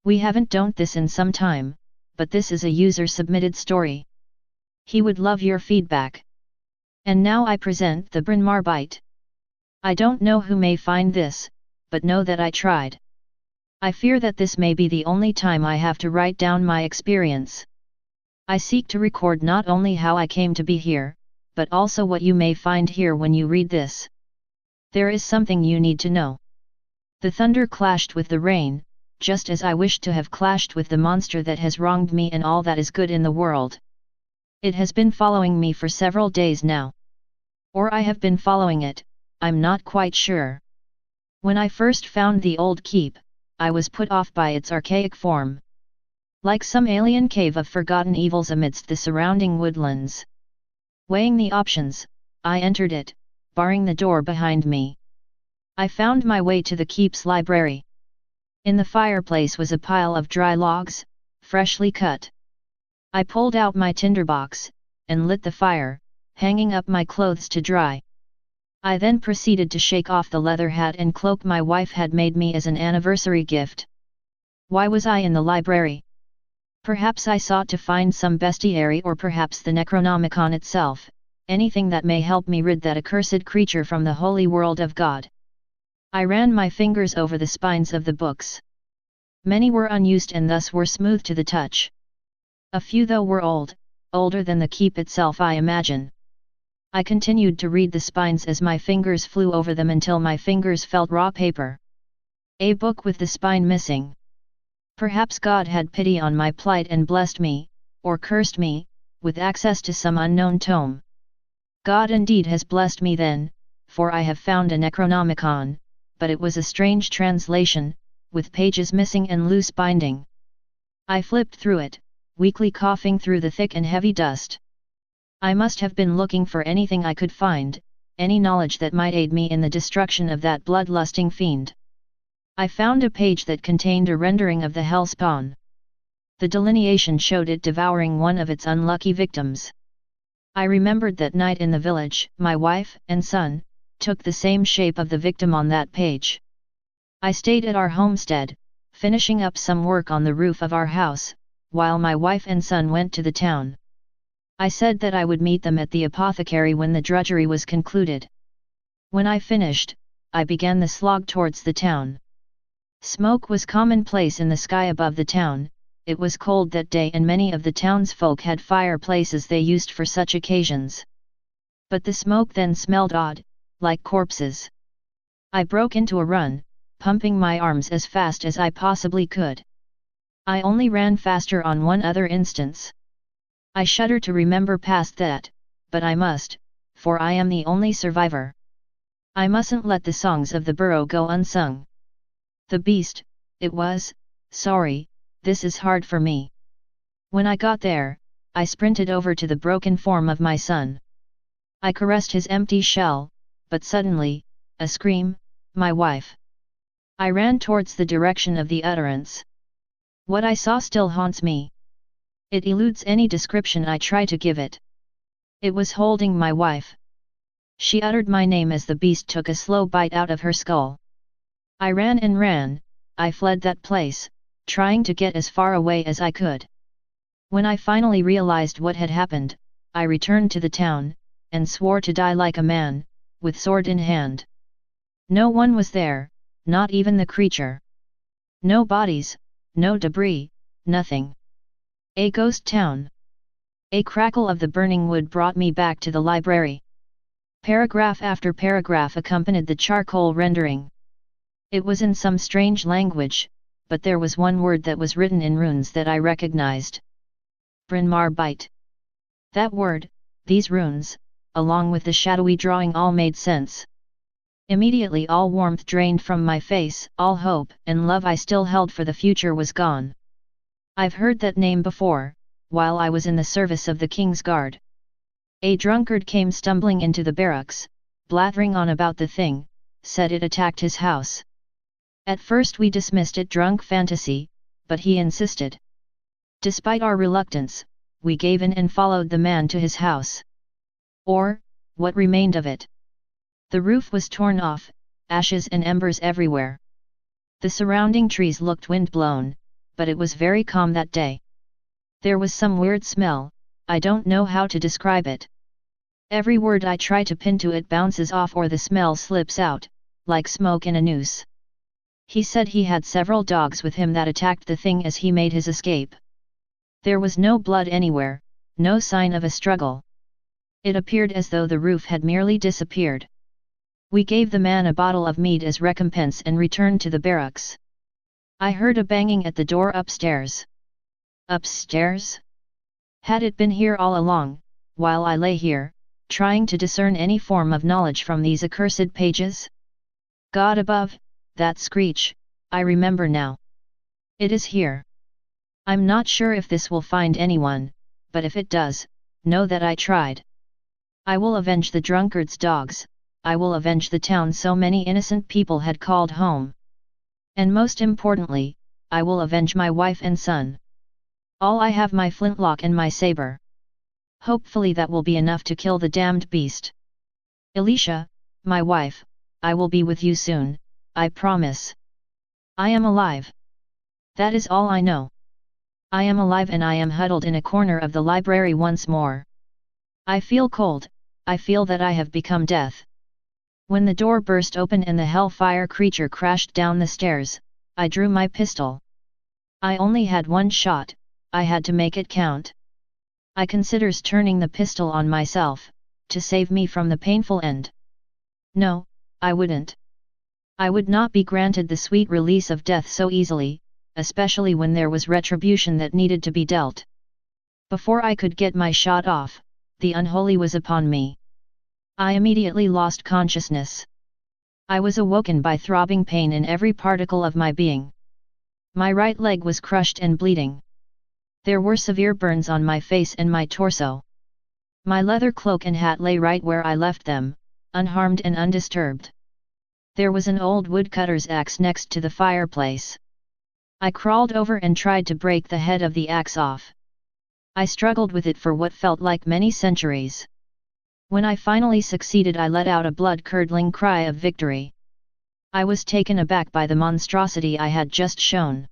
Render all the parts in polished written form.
We haven't done this in some time, but this is a user-submitted story. He would love your feedback. And now I present the Bronmarbh. I don't know who may find this, but know that I tried. I fear that this may be the only time I have to write down my experience. I seek to record not only how I came to be here, but also what you may find here when you read this. There is something you need to know. The thunder clashed with the rain, just as I wished to have clashed with the monster that has wronged me and all that is good in the world. It has been following me for several days now. Or I have been following it, I'm not quite sure. When I first found the old keep, I was put off by its archaic form. Like some alien cave of forgotten evils amidst the surrounding woodlands. Weighing the options, I entered it, barring the door behind me. I found my way to the keep's library. In the fireplace was a pile of dry logs, freshly cut. I pulled out my tinderbox, and lit the fire, hanging up my clothes to dry. I then proceeded to shake off the leather hat and cloak my wife had made me as an anniversary gift. Why was I in the library? Perhaps I sought to find some bestiary or perhaps the Necronomicon itself, anything that may help me rid that accursed creature from the holy world of God. I ran my fingers over the spines of the books. Many were unused and thus were smooth to the touch. A few though were old, older than the keep itself I imagine. I continued to read the spines as my fingers flew over them until my fingers felt raw paper. A book with the spine missing. Perhaps God had pity on my plight and blessed me, or cursed me, with access to some unknown tome. God indeed has blessed me then, for I have found a Necronomicon, but it was a strange translation, with pages missing and loose binding. I flipped through it, weakly coughing through the thick and heavy dust. I must have been looking for anything I could find, any knowledge that might aid me in the destruction of that bloodlusting fiend. I found a page that contained a rendering of the hell spawn. The delineation showed it devouring one of its unlucky victims. I remembered that night in the village, my wife and son took the same shape of the victim on that page. I stayed at our homestead, finishing up some work on the roof of our house, while my wife and son went to the town. I said that I would meet them at the apothecary when the drudgery was concluded. When I finished, I began the slog towards the town. Smoke was commonplace in the sky above the town. It was cold that day and many of the townsfolk had fireplaces they used for such occasions. But the smoke then smelled odd, like corpses. I broke into a run, pumping my arms as fast as I possibly could. I only ran faster on one other instance. I shudder to remember past that, but I must, for I am the only survivor. I mustn't let the songs of the burrow go unsung. The beast, it was, sorry, this is hard for me. When I got there, I sprinted over to the broken form of my son. I caressed his empty shell, but suddenly, a scream, my wife. I ran towards the direction of the utterance. What I saw still haunts me. It eludes any description I try to give it. It was holding my wife. She uttered my name as the beast took a slow bite out of her skull. I ran and ran, I fled that place, trying to get as far away as I could. When I finally realized what had happened, I returned to the town, and swore to die like a man, with sword in hand. No one was there, not even the creature. No bodies, no debris, nothing. A ghost town. A crackle of the burning wood brought me back to the library. Paragraph after paragraph accompanied the charcoal rendering. It was in some strange language, but there was one word that was written in runes that I recognized. Bronmarbh. That word, these runes, along with the shadowy drawing all made sense. Immediately all warmth drained from my face, all hope and love I still held for the future was gone. I've heard that name before, while I was in the service of the King's Guard. A drunkard came stumbling into the barracks, blathering on about the thing, said it attacked his house. At first we dismissed it drunk fantasy, but he insisted. Despite our reluctance, we gave in and followed the man to his house. Or, what remained of it. The roof was torn off, ashes and embers everywhere. The surrounding trees looked wind-blown, but it was very calm that day. There was some weird smell, I don't know how to describe it. Every word I try to pin to it bounces off or the smell slips out, like smoke in a noose. He said he had several dogs with him that attacked the thing as he made his escape. There was no blood anywhere, no sign of a struggle. It appeared as though the roof had merely disappeared. We gave the man a bottle of mead as recompense and returned to the barracks. I heard a banging at the door upstairs. Upstairs? Had it been here all along, while I lay here, trying to discern any form of knowledge from these accursed pages? God above, that screech, I remember now. It is here. I'm not sure if this will find anyone, but if it does, know that I tried. I will avenge the drunkard's dogs, I will avenge the town so many innocent people had called home. And most importantly, I will avenge my wife and son. All I have my flintlock and my saber. Hopefully that will be enough to kill the damned beast. Alicia, my wife, I will be with you soon, I promise. I am alive. That is all I know. I am alive and I am huddled in a corner of the library once more. I feel cold, I feel that I have become death. When the door burst open and the hellfire creature crashed down the stairs, I drew my pistol. I only had one shot, I had to make it count. I considers turning the pistol on myself, to save me from the painful end. No, I wouldn't. I would not be granted the sweet release of death so easily, especially when there was retribution that needed to be dealt. Before I could get my shot off, the unholy was upon me. I immediately lost consciousness. I was awoken by throbbing pain in every particle of my being. My right leg was crushed and bleeding. There were severe burns on my face and my torso. My leather cloak and hat lay right where I left them, unharmed and undisturbed. There was an old woodcutter's axe next to the fireplace. I crawled over and tried to break the head of the axe off. I struggled with it for what felt like many centuries. When I finally succeeded, I let out a blood-curdling cry of victory. I was taken aback by the monstrosity I had just shown.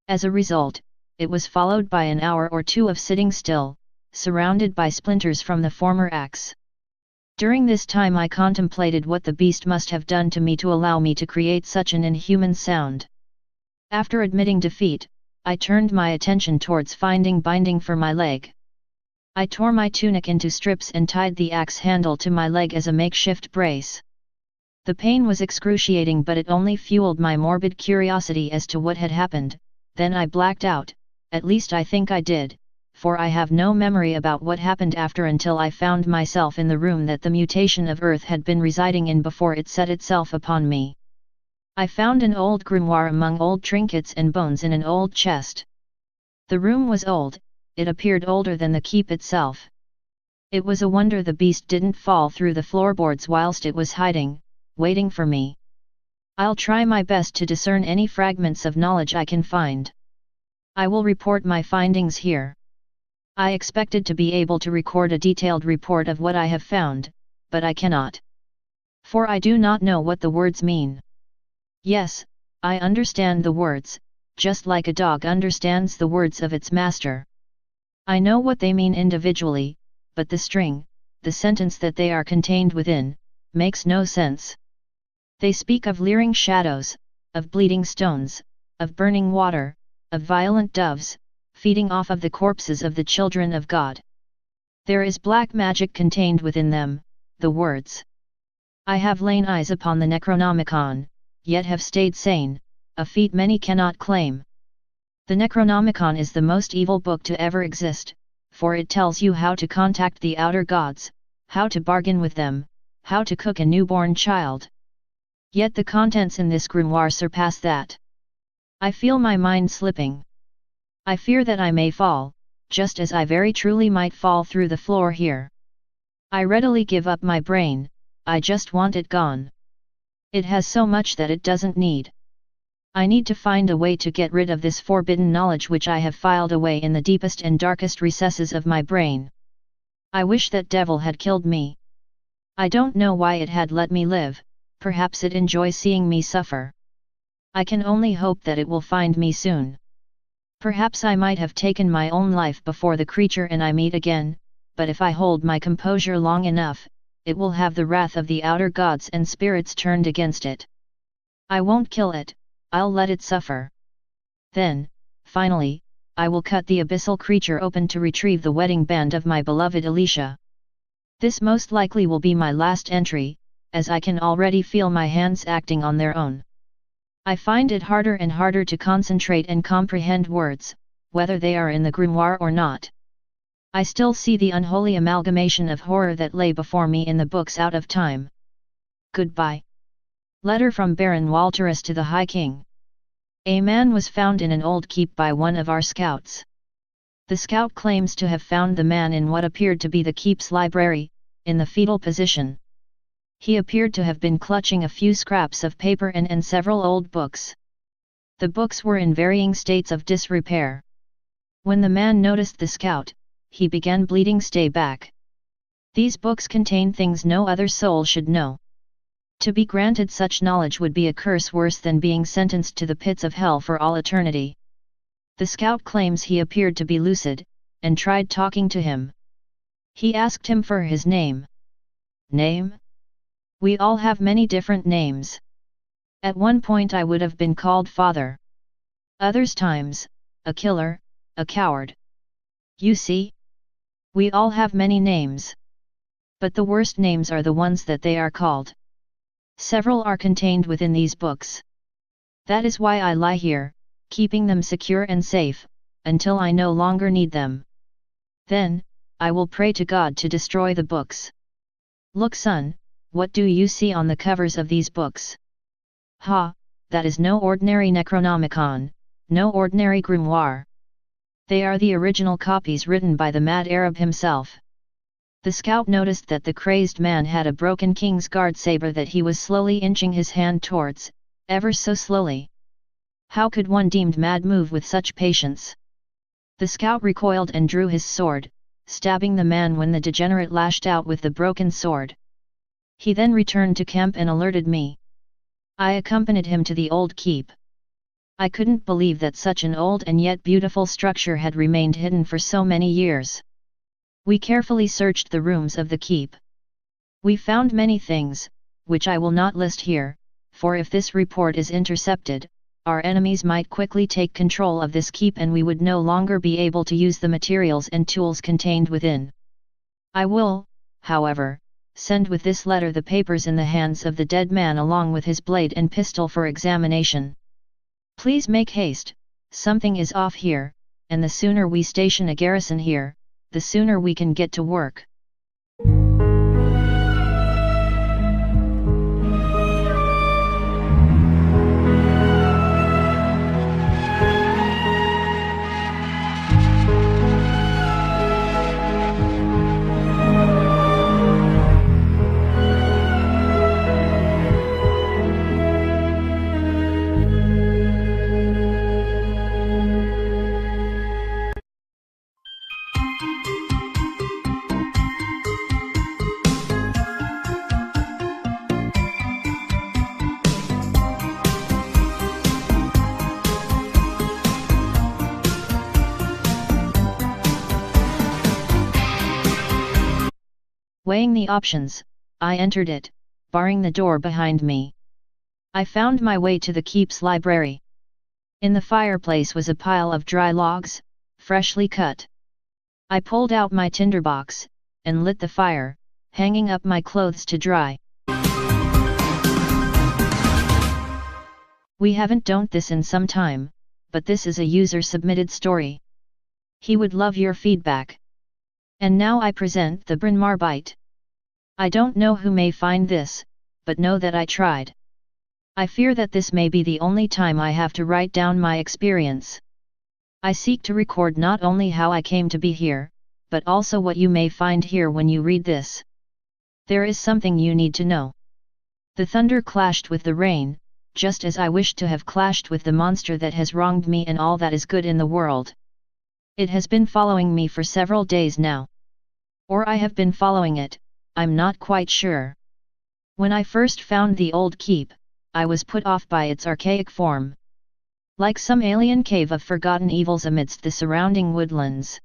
As a result, it was followed by an hour or two of sitting still, surrounded by splinters from the former axe. During this time I contemplated what the beast must have done to me to allow me to create such an inhuman sound. After admitting defeat, I turned my attention towards finding binding for my leg. I tore my tunic into strips and tied the axe handle to my leg as a makeshift brace. The pain was excruciating, but it only fueled my morbid curiosity as to what had happened. Then I blacked out, at least I think I did, for I have no memory about what happened after until I found myself in the room that the mutation of earth had been residing in before it set itself upon me. I found an old grimoire among old trinkets and bones in an old chest. The room was old, it appeared older than the keep itself. It was a wonder the beast didn't fall through the floorboards whilst it was hiding, waiting for me. I'll try my best to discern any fragments of knowledge I can find. I will report my findings here. I expected to be able to record a detailed report of what I have found, but I cannot. For I do not know what the words mean. Yes, I understand the words, just like a dog understands the words of its master. I know what they mean individually, but the string, the sentence that they are contained within, makes no sense. They speak of leering shadows, of bleeding stones, of burning water, of violent doves, feeding off of the corpses of the children of God. There is black magic contained within them, the words. I have lain eyes upon the Necronomicon, yet have stayed sane, a feat many cannot claim. The Necronomicon is the most evil book to ever exist, for it tells you how to contact the outer gods, how to bargain with them, how to cook a newborn child. Yet the contents in this grimoire surpass that. I feel my mind slipping. I fear that I may fall, just as I very truly might fall through the floor here. I readily give up my brain, I just want it gone. It has so much that it doesn't need. I need to find a way to get rid of this forbidden knowledge which I have filed away in the deepest and darkest recesses of my brain. I wish that devil had killed me. I don't know why it had let me live, perhaps it enjoys seeing me suffer. I can only hope that it will find me soon. Perhaps I might have taken my own life before the creature and I meet again, but if I hold my composure long enough, it will have the wrath of the outer gods and spirits turned against it. I won't kill it, I'll let it suffer. Then, finally, I will cut the abyssal creature open to retrieve the wedding band of my beloved Alicia. This most likely will be my last entry, as I can already feel my hands acting on their own. I find it harder and harder to concentrate and comprehend words, whether they are in the grimoire or not. I still see the unholy amalgamation of horror that lay before me in the books out of time. Goodbye. Letter from Baron Walterus to the High King. A man was found in an old keep by one of our scouts. The scout claims to have found the man in what appeared to be the keep's library, in the fetal position. He appeared to have been clutching a few scraps of paper and several old books. The books were in varying states of disrepair. When the man noticed the scout, he began bleating, "Stay back. These books contain things no other soul should know. To be granted such knowledge would be a curse worse than being sentenced to the pits of hell for all eternity." The scout claims he appeared to be lucid, and tried talking to him. He asked him for his name. Name? We all have many different names. At one point I would have been called father. Others times, a killer, a coward. You see? We all have many names. But the worst names are the ones that they are called. Several are contained within these books. That is why I lie here, keeping them secure and safe, until I no longer need them. Then, I will pray to God to destroy the books. Look, son, what do you see on the covers of these books? Ha, that is no ordinary Necronomicon, no ordinary grimoire. They are the original copies written by the mad Arab himself. The scout noticed that the crazed man had a broken King's Guard saber that he was slowly inching his hand towards, ever so slowly. How could one deemed mad move with such patience? The scout recoiled and drew his sword, stabbing the man when the degenerate lashed out with the broken sword. He then returned to camp and alerted me. I accompanied him to the old keep. I couldn't believe that such an old and yet beautiful structure had remained hidden for so many years. We carefully searched the rooms of the keep. We found many things, which I will not list here, for if this report is intercepted, our enemies might quickly take control of this keep and we would no longer be able to use the materials and tools contained within. I will, however, send with this letter the papers in the hands of the dead man along with his blade and pistol for examination. Please make haste, something is off here, and the sooner we station a garrison here, the sooner we can get to work. Weighing the options, I entered it, barring the door behind me. I found my way to the keep's library. In the fireplace was a pile of dry logs, freshly cut. I pulled out my tinderbox, and lit the fire, hanging up my clothes to dry. We haven't done this in some time, but this is a user-submitted story. He would love your feedback. And now I present the Bronmarbh. I don't know who may find this, but know that I tried. I fear that this may be the only time I have to write down my experience. I seek to record not only how I came to be here, but also what you may find here when you read this. There is something you need to know. The thunder clashed with the rain, just as I wished to have clashed with the monster that has wronged me and all that is good in the world. It has been following me for several days now. Or I have been following it, I'm not quite sure. When I first found the old keep, I was put off by its archaic form. Like some alien cave of forgotten evils amidst the surrounding woodlands.